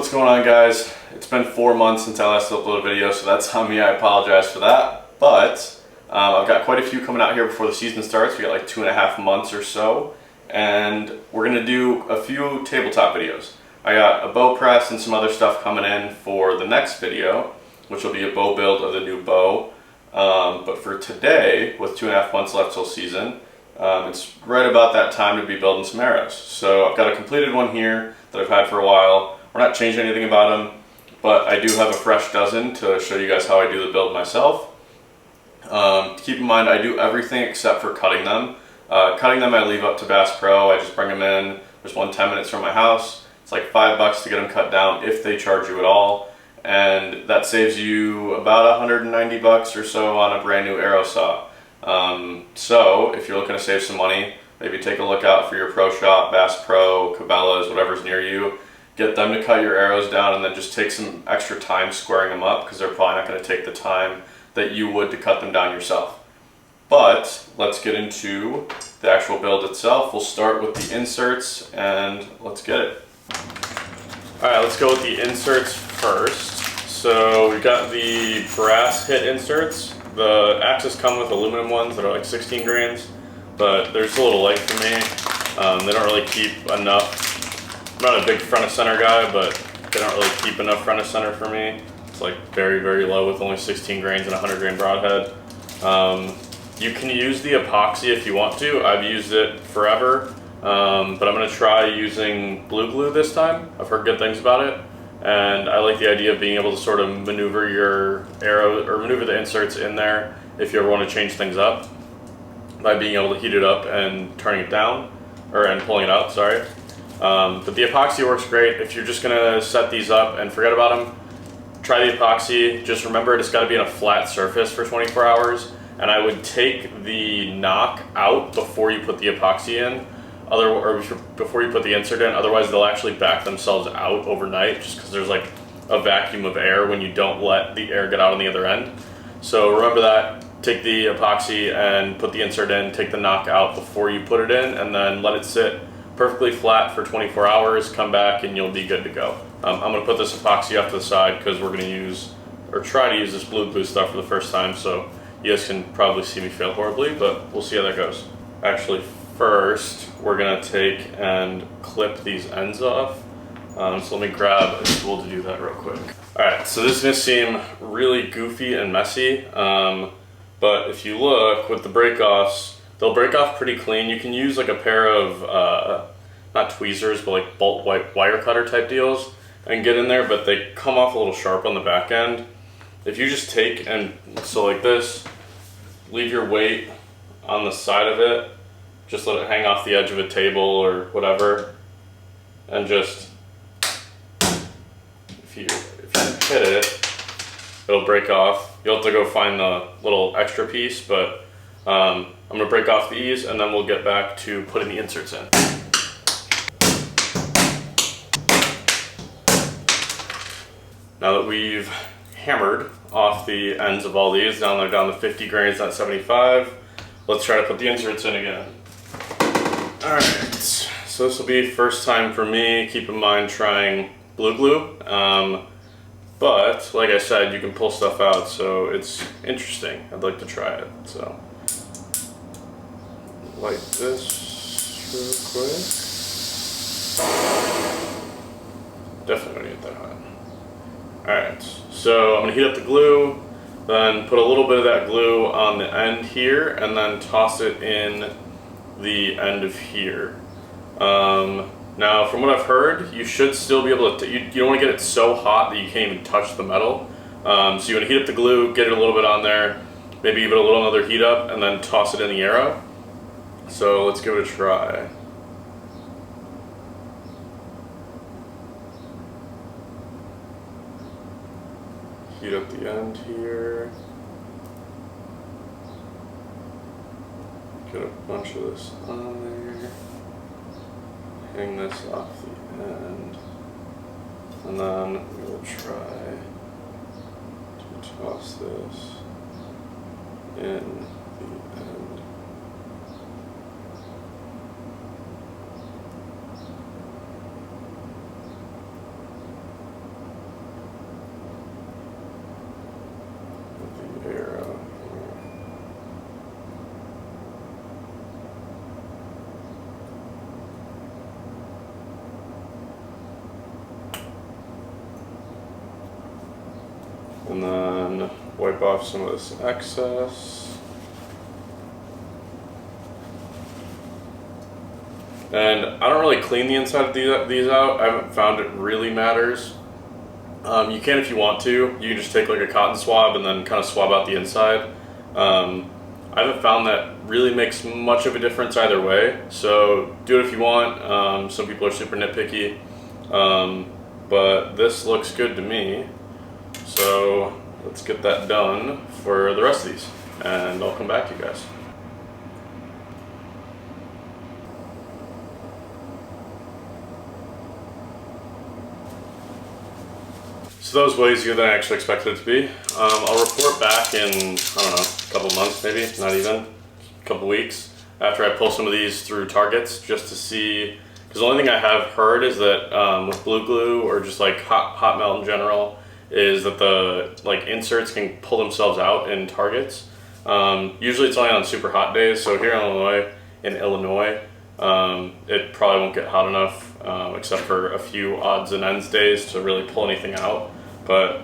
What's going on, guys? It's been 4 months since I last uploaded a video, so that's on me. I apologize for that. But I've got quite a few coming out here before the season starts. We got like 2.5 months or so, and we're gonna do a few tabletop videos. I got a bow press and some other stuff coming in for the next video, which will be a bow build of the new bow. But for today, with 2.5 months left till season, it's right about that time to be building some arrows. So I've got a completed one here that I've had for a while. We're not changing anything about them, but I do have a fresh dozen to show you guys how I do the build myself. Keep in mind, I do everything except for cutting them. Cutting them I leave up to Bass Pro. I just bring them in. There's one 10 minutes from my house. It's like $5 to get them cut down if they charge you at all. And that saves you about $190 or so on a brand new arrow saw. So if you're looking to save some money, maybe take a look out for your pro shop, Bass Pro, Cabela's, whatever's near you. Get them to cut your arrows down, and then just take some extra time squaring them up, because they're probably not going to take the time that you would to cut them down yourself. But let's get into the actual build itself. We'll start with the inserts, and let's get it. Alright, let's go with the inserts first. So we've got the brass hit inserts. The axes come with aluminum ones that are like 16 grains, but they're just a little light for me. They don't really keep enough. I'm not a big front of center guy, but they don't really keep enough front of center for me. It's like very, very low with only 16 grains and 100 grain broadhead. You can use the epoxy if you want to. I've used it forever, but I'm going to try using blue glue this time. I've heard good things about it, and I like the idea of being able to sort of maneuver your arrow, or maneuver the inserts in there if you ever want to change things up, by being able to heat it up and turning it down, and pulling it out, sorry. But the epoxy works great. If you're just gonna set these up and forget about them, try the epoxy. Just remember, it's got to be in a flat surface for 24 hours. And I would take the knock out before you put the epoxy in, before you put the insert in. Otherwise, they'll actually back themselves out overnight, just because there's like a vacuum of air when you don't let the air get out on the other end. So remember that. Take the epoxy and put the insert in. Take the knock out before you put it in, and then let it sit perfectly flat for 24 hours, come back, and you'll be good to go. I'm going to put this epoxy off to the side because we're going to use, or try to use, this blue glue stuff for the first time, so you guys can probably see me fail horribly, but we'll see how that goes. Actually, first, we're going to take and clip these ends off. So let me grab a tool to do that real quick. Alright, so this is going to seem really goofy and messy, but if you look with the break-offs, they'll break off pretty clean. You can use like a pair of, not tweezers, but like bolt wire cutter type deals and get in there, but they come off a little sharp on the back end. If you just take and, so like this, leave your weight on the side of it, just let it hang off the edge of a table or whatever, and just, if you hit it, it'll break off. You'll have to go find the little extra piece, but I'm going to break off these, and then we'll get back to putting the inserts in. Now that we've hammered off the ends of all these, they're down to 50 grains, not 75, let's try to put the inserts in again. Alright, so this will be first time for me. Keep in mind trying blue glue, but like I said, you can pull stuff out, so it's interesting. I'd like to try it, so. Light this real quick. Definitely gonna get that hot. Alright, so I'm gonna heat up the glue, then put a little bit of that glue on the end here, and then toss it in the end of here. Now, from what I've heard, you should still be able to, you don't want to get it so hot that you can't even touch the metal. So you want to heat up the glue, get it a little bit on there, maybe give it a little another heat up, and then toss it in the arrow. So let's give it a try. Heat up the end here. Get a bunch of this on there. Hang this off the end. And then we will try to toss this in the end. And then wipe off some of this excess. And I don't really clean the inside of these out. I haven't found it really matters. You can if you want to. You can just take like a cotton swab and then kind of swab out the inside. I haven't found that really makes much of a difference either way. So do it if you want. Some people are super nitpicky. But this looks good to me. So let's get that done for the rest of these. And I'll come back to you guys. So those way easier than I actually expected it to be. I'll report back in, I don't know, a couple months maybe, not even, a couple weeks, after I pull some of these through targets just to see, because the only thing I have heard is that with blue glue or just like hot melt in general, is that the like inserts can pull themselves out in targets. Usually it's only on super hot days, so here in Illinois, it probably won't get hot enough except for a few odds and ends days to really pull anything out. But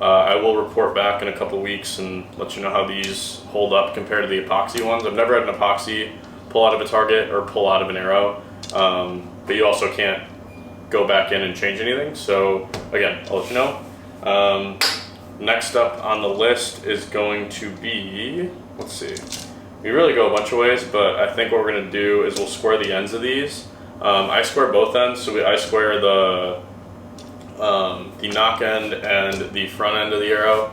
I will report back in a couple weeks and let you know how these hold up compared to the epoxy ones. I've never had an epoxy pull out of a target or pull out of an arrow, but you also can't go back in and change anything. So again, I'll let you know. Next up on the list is going to be, let's see, we really go a bunch of ways, but I think what we're going to do is we'll square the ends of these. I square both ends, so I square the knock end and the front end of the arrow,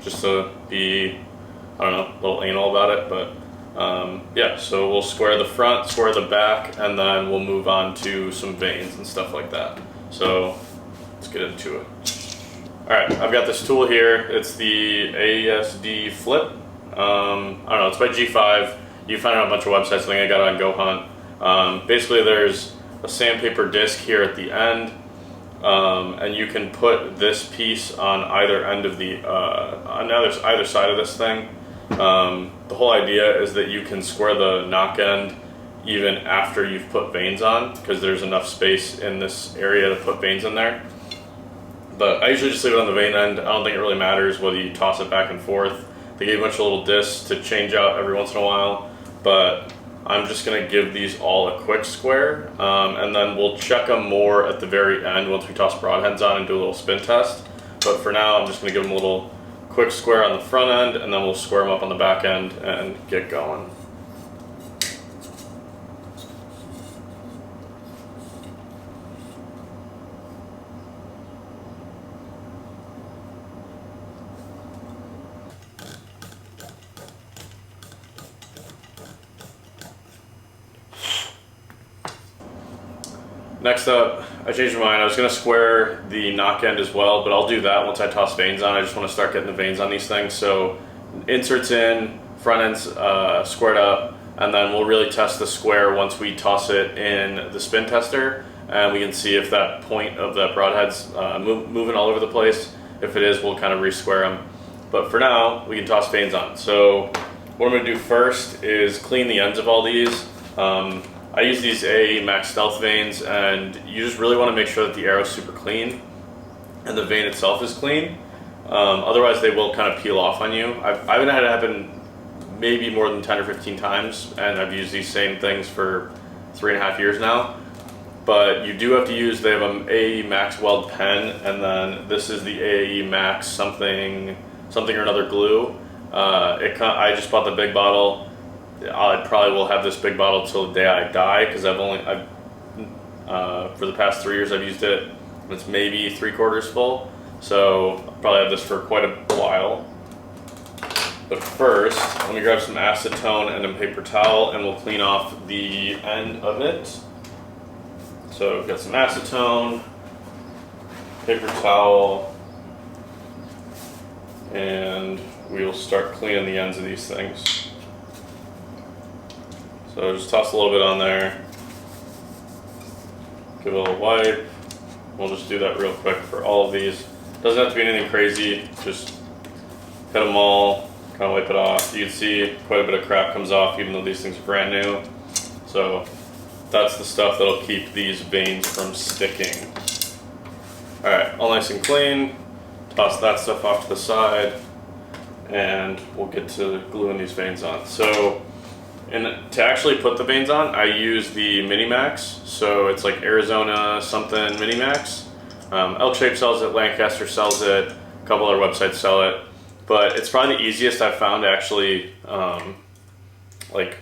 just to be, I don't know, a little anal about it, but yeah, so we'll square the front, square the back, and then we'll move on to some veins and stuff like that. So let's get into it. Alright, I've got this tool here. It's the ASD Flip. I don't know, it's by G5. You can find it on a bunch of websites. I think I got it on Go Hunt. Basically, there's a sandpaper disc here at the end, and you can put this piece on either end of the on either side of this thing. The whole idea is that you can square the knock end even after you've put veins on, because there's enough space in this area to put veins in there. But I usually just leave it on the vein end. I don't think it really matters whether you toss it back and forth. They gave a bunch of little discs to change out every once in a while, but I'm just going to give these all a quick square, and then we'll check them more at the very end once we toss broadheads on and do a little spin test. But for now, I'm just going to give them a little quick square on the front end, and then we'll square them up on the back end and get going. Next up, I changed my mind. I was going to square the knock end as well, but I'll do that once I toss veins on. I just want to start getting the veins on these things. So inserts in, front ends squared up, and then we'll really test the square once we toss it in the spin tester, and we can see if that point of the broadhead's moving all over the place. If it is, we'll kind of re-square them. But for now, we can toss veins on. So what I'm going to do first is clean the ends of all these. I use these AE Max Stealth veins, and you just really want to make sure that the arrow is super clean and the vein itself is clean. Otherwise, they will kind of peel off on you. I've had it happen maybe more than 10 or 15 times, and I've used these same things for 3.5 years now. But you do have to use, they have an AE Max Weld pen, and then this is the AE Max something or another glue. I just bought the big bottle. I probably will have this big bottle till the day I die, because for the past 3 years I've used it. It's maybe 3/4 full, so I'll probably have this for quite a while. But first, let me grab some acetone and a paper towel, and we'll clean off the end of it. So we've got some acetone, paper towel, and we'll start cleaning the ends of these things. So just toss a little bit on there, give it a little wipe. We'll just do that real quick for all of these. Doesn't have to be anything crazy, just hit them all, kind of wipe it off. You can see quite a bit of crap comes off even though these things are brand new. So that's the stuff that'll keep these veins from sticking. Alright, all nice and clean. Toss that stuff off to the side, and we'll get to gluing these veins on. So, to actually put the veins on, I use the Mini Max. So it's like Arizona something Mini Max. Elk Shape sells it, Lancaster sells it, a couple other websites sell it. But it's probably the easiest I've found to actually like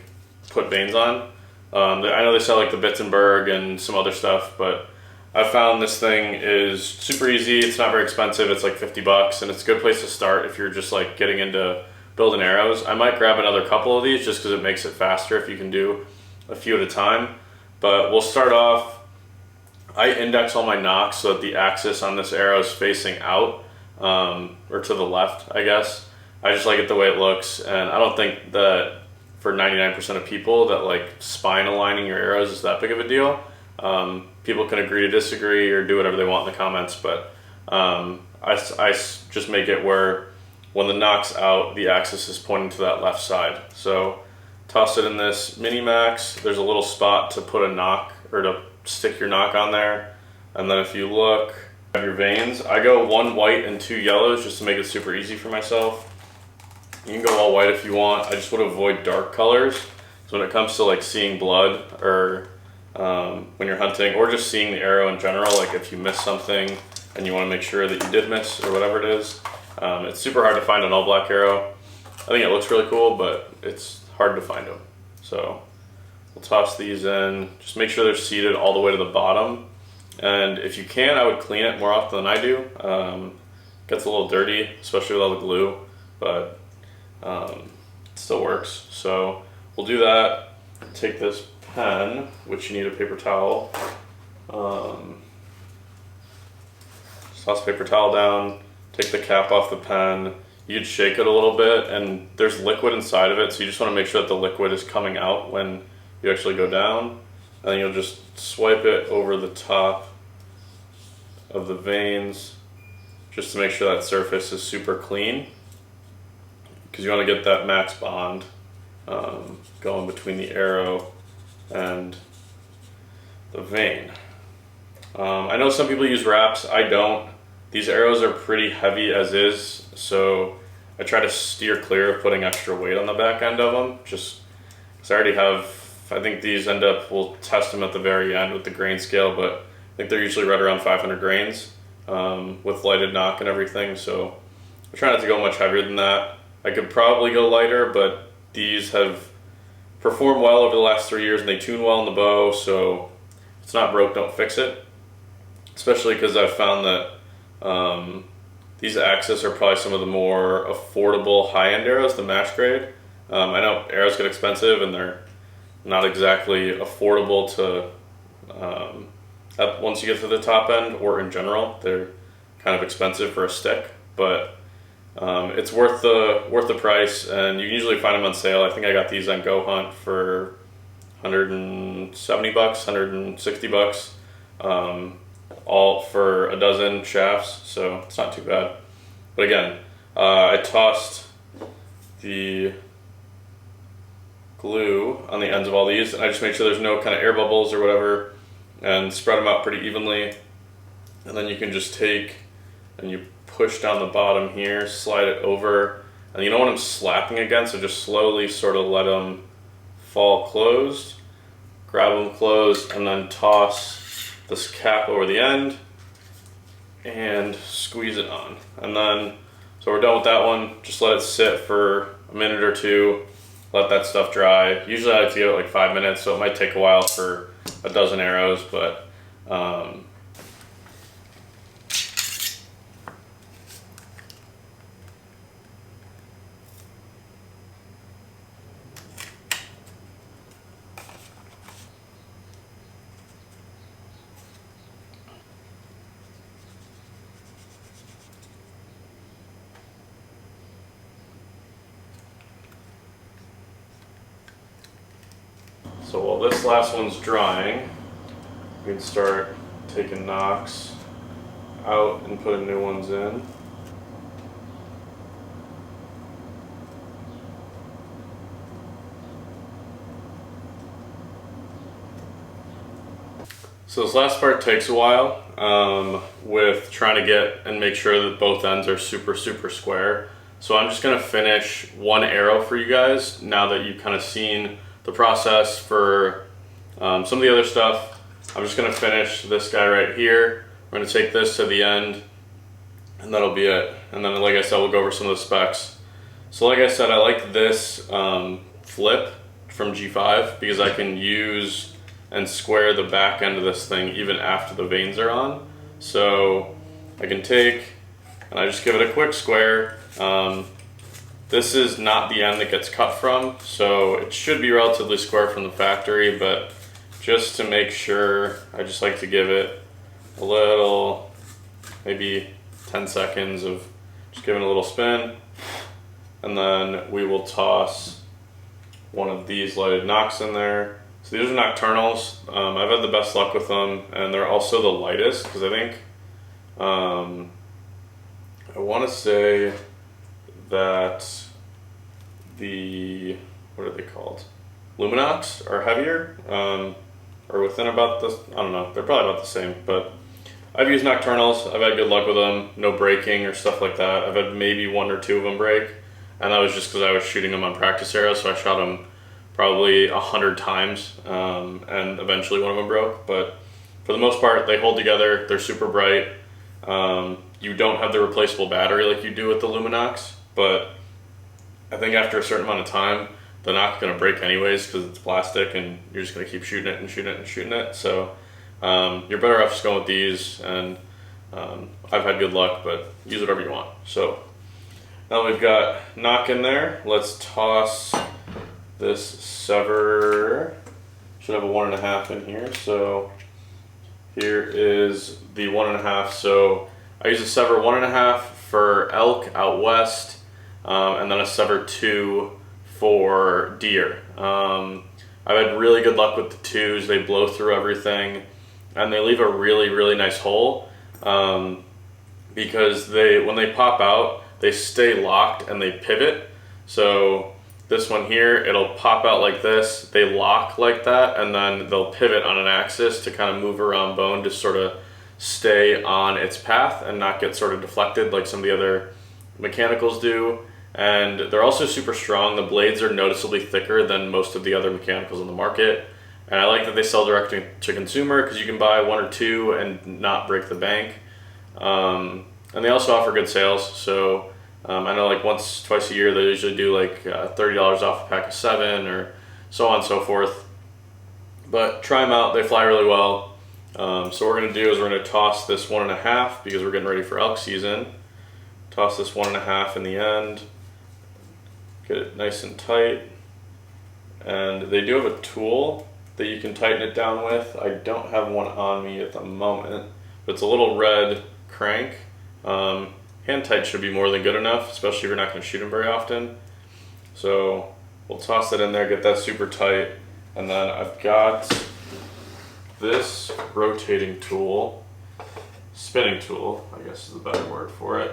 put veins on. I know they sell like the Bittenberg and some other stuff, but I found this thing is super easy. It's not very expensive. It's like 50 bucks, and it's a good place to start if you're just like getting into building arrows. I might grab another couple of these just because it makes it faster if you can do a few at a time. But we'll start off. I index all my nocks so that the axis on this arrow is facing out, or to the left, I guess. I just like it the way it looks, and I don't think that for 99% of people that like spine aligning your arrows is that big of a deal. People can agree to disagree or do whatever they want in the comments, but I just make it where when the nock's out, the axis is pointing to that left side. So toss it in this Mini Max. There's a little spot to put a nock, or to stick your nock on there. And then if you look at your veins, I go 1 white and 2 yellows just to make it super easy for myself. You can go all white if you want. I just would avoid dark colors. So when it comes to like seeing blood, or when you're hunting, or just seeing the arrow in general, like if you miss something and you want to make sure that you did miss or whatever it is, it's super hard to find an all black arrow. I think it looks really cool, but it's hard to find them. So we'll toss these in. Just make sure they're seated all the way to the bottom. And if you can, I would clean it more often than I do. It gets a little dirty, especially with all the glue, but it still works. So we'll do that. Take this pen, which you need a paper towel. Just toss the paper towel down, take the cap off the pen. You'd shake it a little bit, and there's liquid inside of it, so you just want to make sure that the liquid is coming out when you actually go down. And then you'll just swipe it over the top of the veins just to make sure that surface is super clean, because you want to get that max bond going between the arrow and the vein. I know some people use wraps. I don't. These arrows are pretty heavy as is, so I try to steer clear of putting extra weight on the back end of them, just because I already have, I think these end up, we'll test them at the very end with the grain scale, but I think they're usually right around 500 grains with lighted nock and everything, so I try not to go much heavier than that. I could probably go lighter, but these have performed well over the last 3 years, and they tune well in the bow, so if it's not broke, don't fix it. Especially because I've found that these axes are probably some of the more affordable high-end arrows, the mash grade. I know arrows get expensive and they're not exactly affordable to once you get to the top end, or in general they're kind of expensive for a stick, but it's worth the price, and you can usually find them on sale. I think I got these on Go Hunt for 170 bucks, 160 bucks. All for a dozen shafts, so it's not too bad. But again, I tossed the glue on the ends of all these, and I just make sure there's no kind of air bubbles or whatever, and spread them out pretty evenly. And then you can just take and you push down the bottom here, slide it over, and you don't want them slapping again, so just slowly sort of let them fall closed, grab them closed, and then toss this cap over the end and squeeze it on. And then, so we're done with that one. Just let it sit for a minute or two, let that stuff dry. Usually I like to give it like 5 minutes, so it might take a while for a dozen arrows, but so while this last one's drying, we can start taking nocks out and putting new ones in. So this last part takes a while. with trying to get and make sure that both ends are super square. So I'm just gonna finish one arrow for you guys now that you've kind of seen the process for some of the other stuff. I'm just gonna finish this guy right here. We're gonna take this to the end and that'll be it. And then like I said, we'll go over some of the specs. So like I said, I like this flip from G5 because I can use and square the back end of this thing even after the vanes are on. So I can take and I just give it a quick square. This is not the end that gets cut from, so it should be relatively square from the factory, but just to make sure, I just like to give it a little, maybe 10 seconds of just giving a little spin, and then we will toss one of these lighted Nocks in there. So these are Nocturnals. I've had the best luck with them, and they're also the lightest because I think I want to say that the, what are they called? Luminox are heavier, or within about this, I don't know, they're probably about the same, but I've used Nocturnals, I've had good luck with them, no breaking or stuff like that. I've had maybe one or two of them break, and that was just because I was shooting them on practice arrows, so I shot them probably 100 times, and eventually one of them broke, but for the most part, they hold together, they're super bright. You don't have the replaceable battery like you do with the Luminox, but I think after a certain amount of time, the Nock's gonna break anyways because it's plastic and you're just gonna keep shooting it and shooting it and shooting it. So you're better off just going with these, and I've had good luck, but use whatever you want. So now we've got Nock in there. Let's toss this sever. Should have a 1.5 in here. So here is the 1.5. So I use a sever 1.5 for elk out west, and then a sever 2 for deer. I've had really good luck with the 2s. They blow through everything, and they leave a really nice hole because when they pop out, they stay locked and they pivot. So this one here, it'll pop out like this, they lock like that, and then they'll pivot on an axis to kind of move around bone to sort of stay on its path and not get sort of deflected like some of the other mechanicals do. And they're also super strong. The blades are noticeably thicker than most of the other mechanicals on the market. And I like that they sell direct to consumer because you can buy 1 or 2 and not break the bank. And they also offer good sales. So I know like once, twice a year, they usually do like $30 off a pack of 7 or so on and so forth. But try them out, they fly really well. So what we're gonna do is we're gonna toss this 1.5 because we're getting ready for elk season. Toss this 1.5 in the end. Get it nice and tight. And they do have a tool that you can tighten it down with. I don't have one on me at the moment, but it's a little red crank. Hand tight should be more than good enough, especially if you're not gonna shoot them very often. So we'll toss it in there, get that super tight. And then I've got this rotating tool, spinning tool, I guess is the better word for it.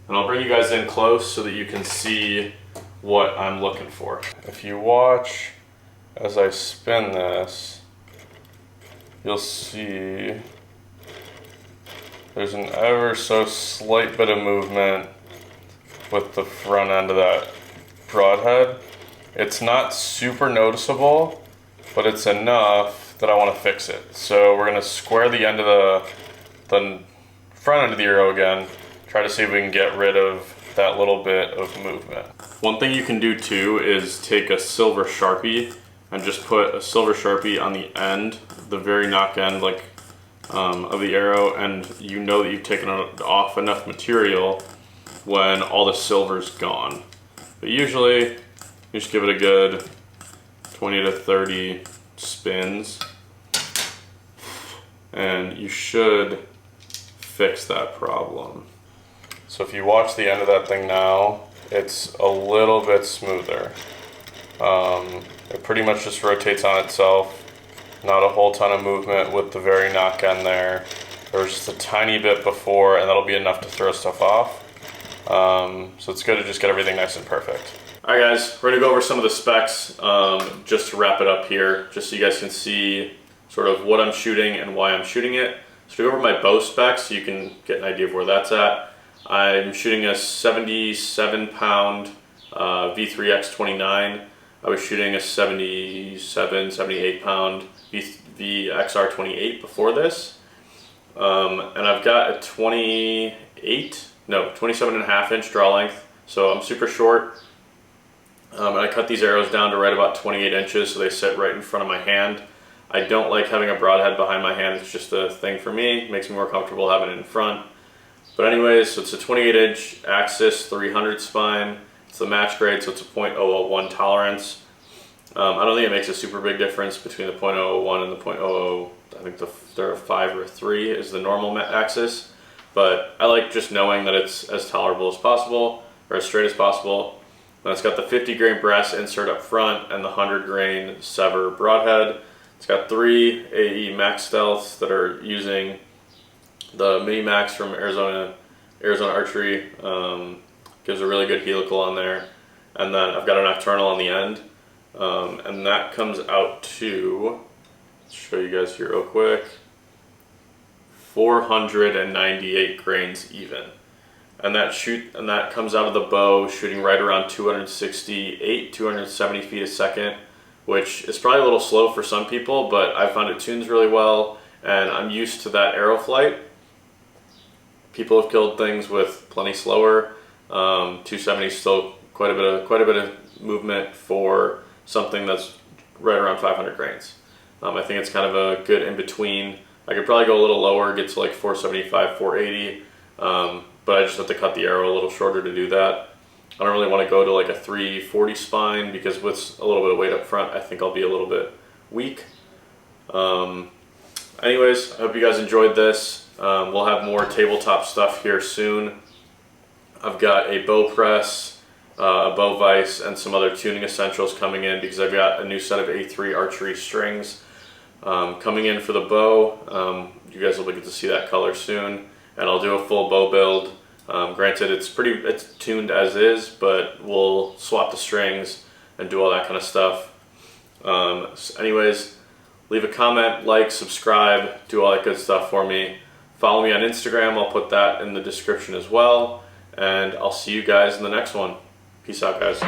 And I'll bring you guys in close so that you can see what I'm looking for. If you watch as I spin this, you'll see there's an ever so slight bit of movement with the front end of that broadhead. It's not super noticeable, but it's enough that I want to fix it. So we're going to square the end of the front end of the arrow again, try to see if we can get rid of that little bit of movement. One thing you can do too is take a silver Sharpie and just put a silver Sharpie on the end, the very Nock end like of the arrow, and you know that you've taken off enough material when all the silver's gone. But usually you just give it a good 20 to 30 spins and you should fix that problem. So if you watch the end of that thing now, it's a little bit smoother. It pretty much just rotates on itself. Not a whole ton of movement with the very Nock end there. There was just a tiny bit before, and that'll be enough to throw stuff off. So it's good to just get everything nice and perfect. All right guys, we're gonna go over some of the specs just to wrap it up here, just so you guys can see sort of what I'm shooting and why I'm shooting it. So to go over my bow specs so you can get an idea of where that's at, I'm shooting a 77 pound V3X29. I was shooting a 77, 78 pound VXR28 before this. And I've got a 27.5 inch draw length, so I'm super short. And I cut these arrows down to right about 28 inches so they sit right in front of my hand. I don't like having a broadhead behind my hand, it's just a thing for me. It makes me more comfortable having it in front. But anyways, so it's a 28 inch Axis 300 spine. It's the match grade, so it's a .001 tolerance. I don't think it makes a super big difference between the .001 and the .00. I think they're a 5 or a 3 is the normal Axis. But I like just knowing that it's as tolerable as possible, or as straight as possible. And it's got the 50 grain brass insert up front and the 100 grain Sever broadhead. It's got 3 AE Max Stealths that are using the Mini Max from Arizona Archery. Gives a really good helical on there. And then I've got a nocturnal on the end. And that comes out to, let's show you guys here real quick, 498 grains even. And that comes out of the bow shooting right around 268, 270 feet a second, which is probably a little slow for some people, but I found it tunes really well, and I'm used to that arrow flight. People have killed things with plenty slower. 270 is still quite a bit of movement for something that's right around 500 grains. I think it's kind of a good in between. I could probably go a little lower, get to like 475, 480, but I just have to cut the arrow a little shorter to do that. I don't really want to go to like a 340 spine because with a little bit of weight up front, I think I'll be a little bit weak. Anyways, I hope you guys enjoyed this. We'll have more tabletop stuff here soon. I've got a bow press, a bow vise, and some other tuning essentials coming in because I've got a new set of A3 archery strings coming in for the bow. You guys will get to see that color soon, and I'll do a full bow build. Granted, it's tuned as is, but we'll swap the strings and do all that kind of stuff. So anyways, leave a comment, like, subscribe, do all that good stuff for me. Follow me on Instagram, I'll put that in the description as well. And I'll see you guys in the next one. Peace out, guys.